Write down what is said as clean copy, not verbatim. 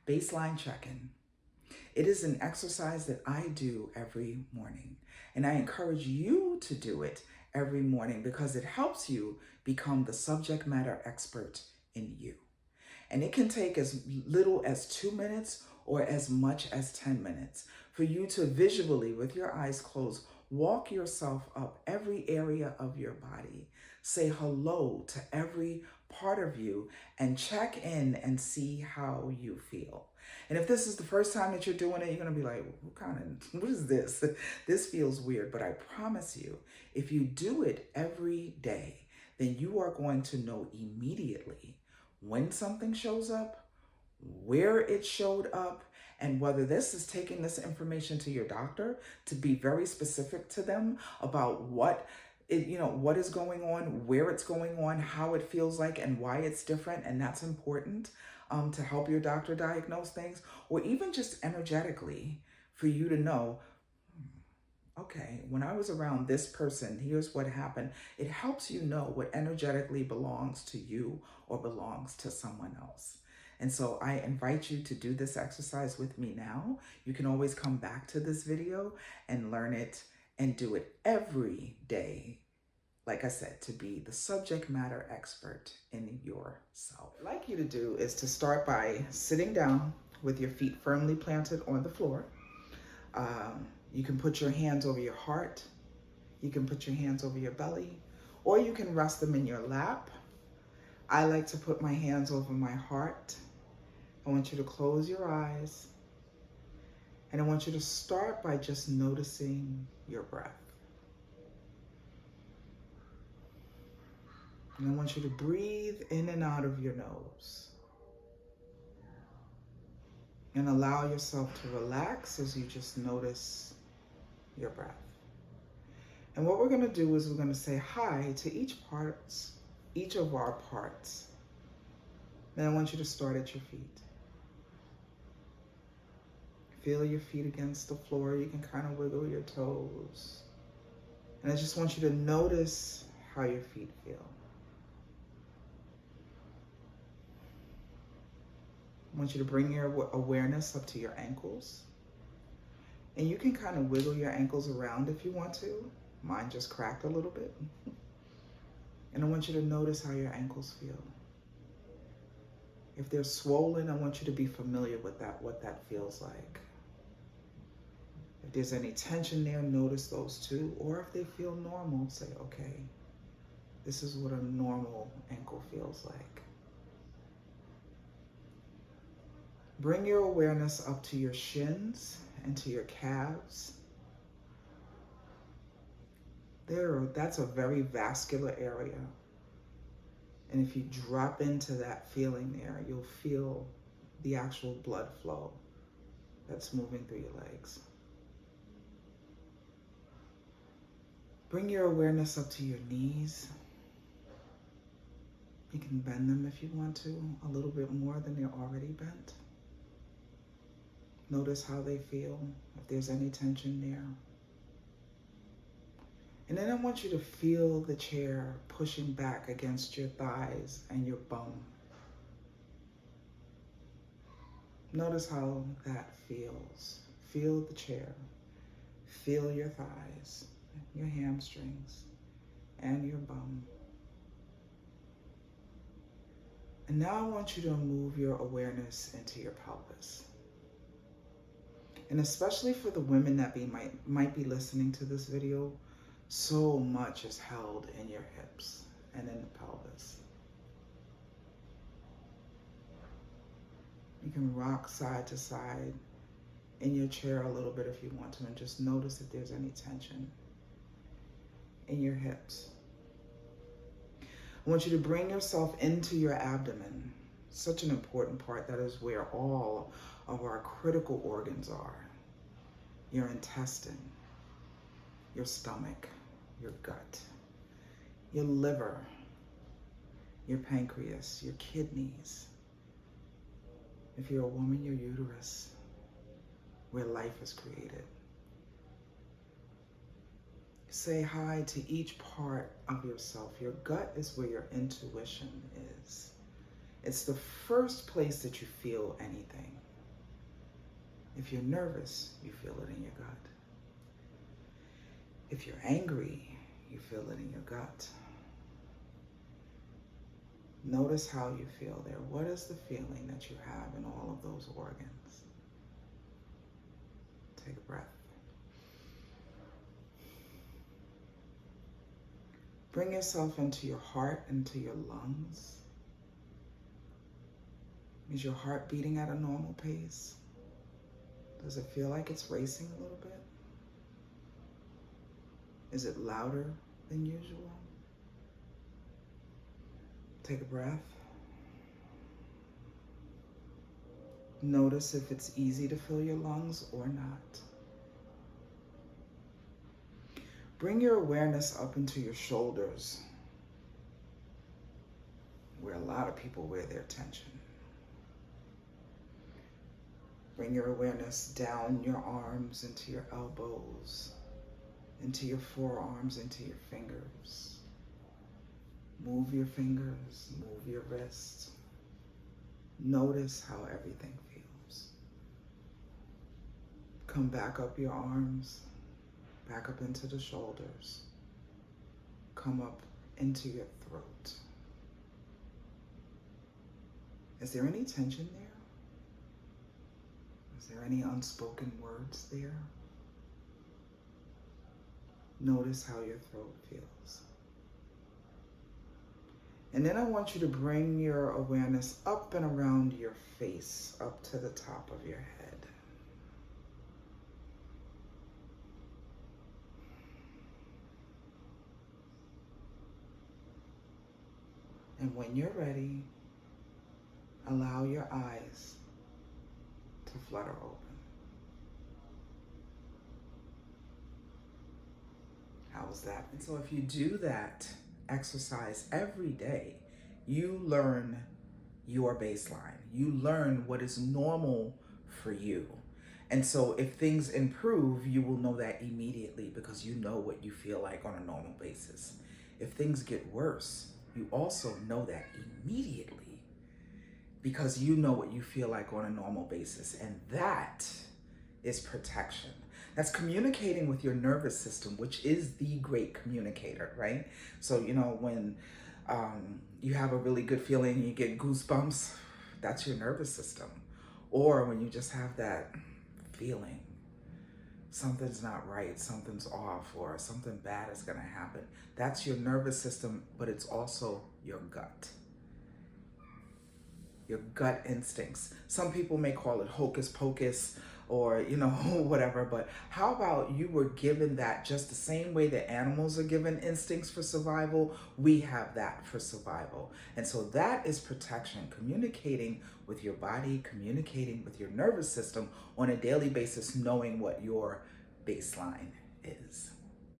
Baseline check-in. It is an exercise that I do every morning, and I encourage you to do it every morning because it helps you become the subject matter expert in you. And it can take as little as 2 minutes or as much as 10 minutes for you to visually, with your eyes closed, walk yourself up every area of your body. Say hello to every part of you and check in and see how you feel. And if this is the first time that you're doing it, you're going to be like, what is this? This feels weird. But I promise you, if you do it every day, then you are going to know immediately when something shows up, where it showed up, and whether this is taking this information to your doctor to be very specific to them about what what is going on, where it's going on, how it feels like, and why it's different, and that's important to help your doctor diagnose things, or even just energetically for you to know, okay, when I was around this person, here's what happened. It helps you know what energetically belongs to you or belongs to someone else. And so I invite you to do this exercise with me now. You can always come back to this video and learn it and do it every day. Like I said, to be the subject matter expert in yourself. What I'd like you to do is to start by sitting down with your feet firmly planted on the floor. You can put your hands over your heart. You can put your hands over your belly, or you can rest them in your lap. I like to put my hands over my heart. I want you to close your eyes, and I want you to start by just noticing your breath. And I want you to breathe in and out of your nose. And allow yourself to relax as you just notice your breath. And what we're going to do is we're going to say hi to each of our parts. Then I want you to start at your feet. Feel your feet against the floor. You can kind of wiggle your toes. And I just want you to notice how your feet feel. I want you to bring your awareness up to your ankles. And you can kind of wiggle your ankles around if you want to. Mine just cracked a little bit. And I want you to notice how your ankles feel. If they're swollen, I want you to be familiar with that, what that feels like. If there's any tension there, notice those too. Or if they feel normal, say, okay, this is what a normal ankle feels like. Bring your awareness up to your shins and to your calves. That's a very vascular area. And if you drop into that feeling there, you'll feel the actual blood flow that's moving through your legs. Bring your awareness up to your knees. You can bend them if you want to, a little bit more than they're already bent. Notice how they feel, if there's any tension there. And then I want you to feel the chair pushing back against your thighs and your bum. Notice how that feels. Feel the chair. Feel your thighs, your hamstrings, and your bum. And now I want you to move your awareness into your pelvis. And especially for the women that might be listening to this video, so much is held in your hips and in the pelvis. You can rock side to side in your chair a little bit if you want to, and just notice if there's any tension in your hips. I want you to bring yourself into your abdomen. Such an important part. That is where all of our critical organs are. Your intestine, your stomach, your gut, your liver, your pancreas, your kidneys. If you're a woman, your uterus, where life is created. Say hi to each part of yourself. Your gut is where your intuition is. It's the first place that you feel anything. If you're nervous, you feel it in your gut. If you're angry, you feel it in your gut. Notice how you feel there. What is the feeling that you have in all of those organs? Take a breath. Bring yourself into your heart, into your lungs. Is your heart beating at a normal pace? Does it feel like it's racing a little bit? Is it louder than usual? Take a breath. Notice if it's easy to fill your lungs or not. Bring your awareness up into your shoulders, where a lot of people wear their tension. Bring your awareness down your arms into your elbows, into your forearms, into your fingers. Move your fingers, move your wrists. Notice how everything feels. Come back up your arms, back up into the shoulders. Come up into your throat. Is there any tension there? Is there any unspoken words there? Notice how your throat feels. And then I want you to bring your awareness up and around your face, up to the top of your head. And when you're ready, allow your eyes to flutter open. How was that? And so if you do that exercise every day, you learn your baseline. You learn what is normal for you. And so if things improve, you will know that immediately because you know what you feel like on a normal basis. If things get worse, you also know that immediately because you know what you feel like on a normal basis. And that is protection. That's communicating with your nervous system, which is the great communicator, right? So, when you have a really good feeling, you get goosebumps, that's your nervous system. Or when you just have that feeling, something's not right, something's off, or something bad is gonna happen, that's your nervous system, but it's also your gut. Your gut instincts. Some people may call it hocus pocus or, whatever, but how about you were given that just the same way that animals are given instincts for survival, we have that for survival. And so that is protection, communicating with your body, communicating with your nervous system on a daily basis, knowing what your baseline is.